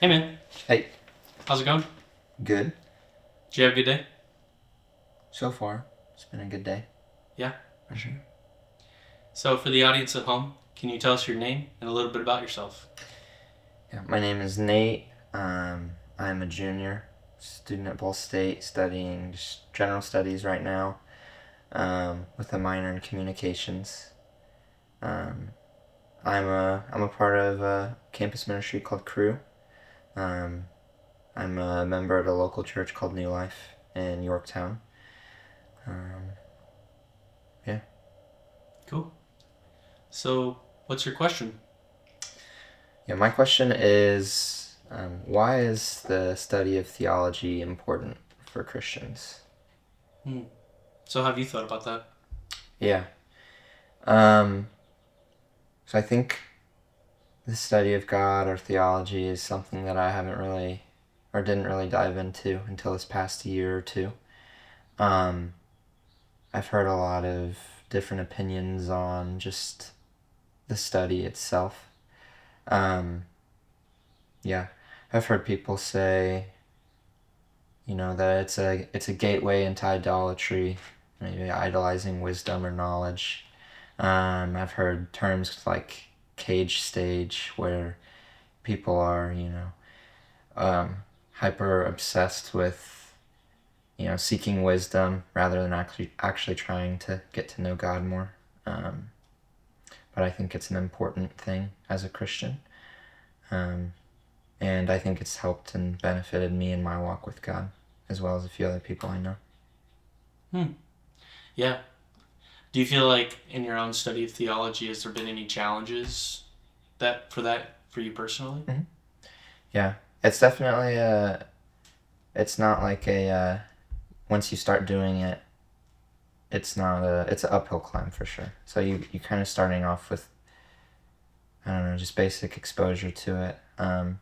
Hey man, Hey, how's it going? good. Did you have a good day? So far, it's been a good day. Yeah. For sure. So for the audience at home, can you tell us your name and a little bit about yourself? Yeah, my name is Nate. I'm a junior student at Ball State studying just general studies right now with a minor in communications. Um, I'm a part of a campus ministry called Crew. Um, I'm a member at a local church called New Life in Yorktown. Um, yeah. Cool. So what's your question? Yeah, my question is why is the study of theology important for Christians? Hmm. So have you thought about that? Yeah. Um, so I think the study of God or theology is something that I haven't really or didn't really dive into until this past year or two. Um, I've heard a lot of different opinions on just the study itself. Um, yeah, I've heard people say, that it's a gateway into idolatry, maybe idolizing wisdom or knowledge. I've heard terms like cage stage, where people are, um, hyper obsessed with, seeking wisdom rather than actually trying to get to know God more. Um, but I think it's an important thing as a Christian. Um, and I think it's helped and benefited me in my walk with God, as well as a few other people I know. Hmm. Yeah. Do you feel like in your own study of theology, has there been any challenges that for you personally? Mm-hmm. Yeah, it's definitely it's not like once you start doing it, it's an uphill climb for sure. So you kind of starting off with, I don't know, just basic exposure to it. And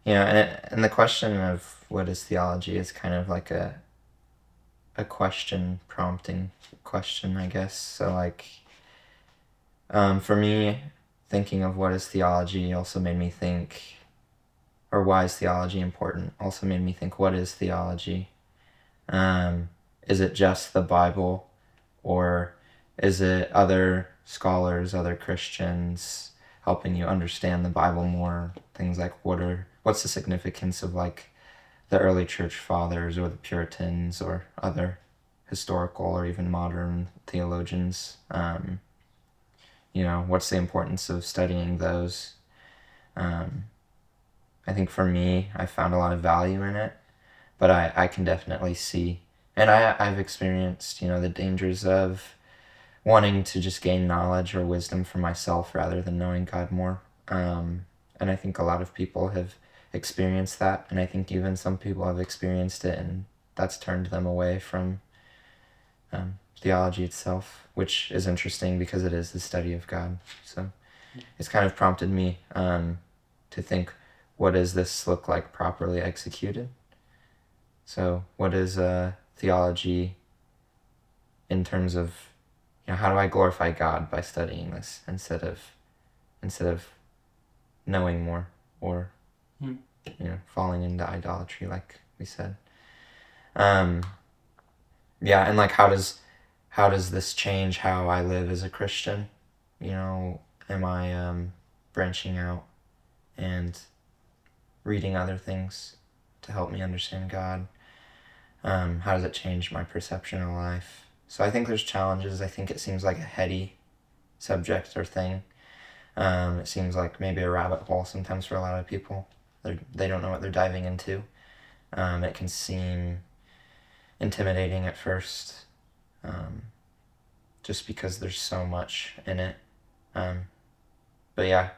the question of what is theology is kind of like a question prompting question, I guess. So like, for me, thinking of what is theology also made me think, or why is theology important? Also made me think, what is theology? Um, is it just the Bible, or is it other scholars, other Christians helping you understand the Bible more? Things like what's the significance of like the early church fathers or the Puritans or other historical or even modern theologians? What's the importance of studying those? Um, I think for me, I found a lot of value in it, but I can definitely see, and I've experienced, the dangers of wanting to just gain knowledge or wisdom for myself rather than knowing God more. And I think a lot of people have experienced that, and I think even some people have experienced it, and that's turned them away from theology itself, which is interesting because it is the study of God. So it's kind of prompted me to think, what does this look like properly executed? So, what is theology in terms of, how do I glorify God by studying this instead of knowing more, or Hmm. falling into idolatry, like we said. Um, yeah, and like how does this change how I live as a Christian? Am I branching out and reading other things to help me understand God? How does it change my perception of life? So I think there's challenges. I think it seems like a heady subject or thing. It seems like maybe a rabbit hole sometimes for a lot of people. They don't know what they're diving into. It can seem intimidating at first, um, just because there's so much in it. Um, but yeah,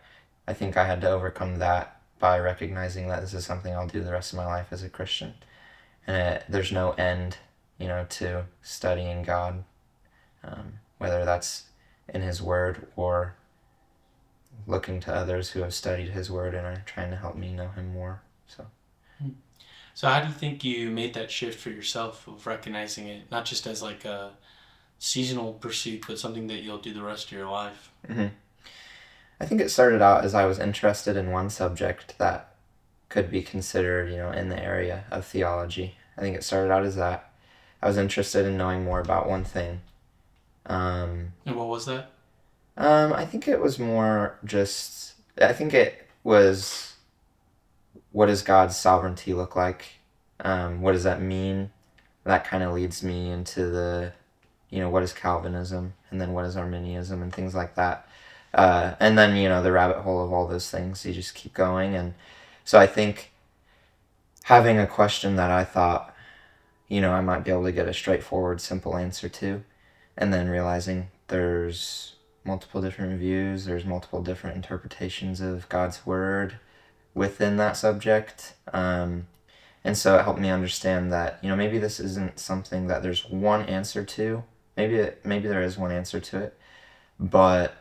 I think I had to overcome that by recognizing that this is something I'll do the rest of my life as a Christian. And there's no end, to studying God, whether that's in His Word or looking to others who have studied His Word and are trying to help me know Him more. So. Hmm. So how do you think you made that shift for yourself of recognizing it not just as like a seasonal pursuit, but something that you'll do the rest of your life? Mm-hmm. I think it started out as I was interested in one subject that could be considered, in the area of theology. I think it started out as that. I was interested in knowing more about one thing. And what was that? I think it was more just. I think it was, what does God's sovereignty look like? What does that mean? That kind of leads me into the, what is Calvinism, and then what is Arminianism, and things like that. And then, the rabbit hole of all those things, you just keep going. And so I think having a question that I thought, I might be able to get a straightforward, simple answer to, and then realizing there's multiple different views, there's multiple different interpretations of God's word within that subject. And so it helped me understand that, maybe this isn't something that there's one answer to. Maybe there is one answer to it, but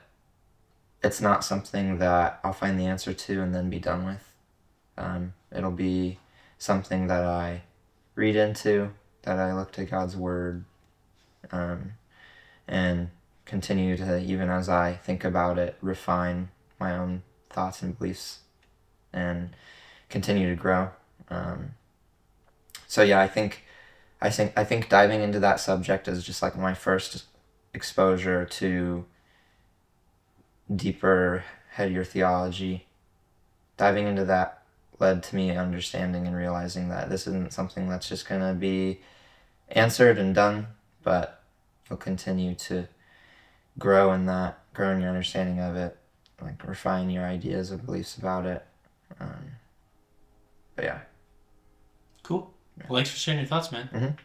it's not something that I'll find the answer to and then be done with. It'll be something that I read into, that I look to God's word, and continue to, even as I think about it, refine my own thoughts and beliefs and continue to grow. So yeah, I think diving into that subject is just like my first exposure to deeper, headier theology. Diving into that led to me understanding and realizing that this isn't something that's just going to be answered and done, but you'll continue to grow in your understanding of it, like refine your ideas and beliefs about it. But yeah. Cool. Well, thanks for sharing your thoughts, man. Mm-hmm.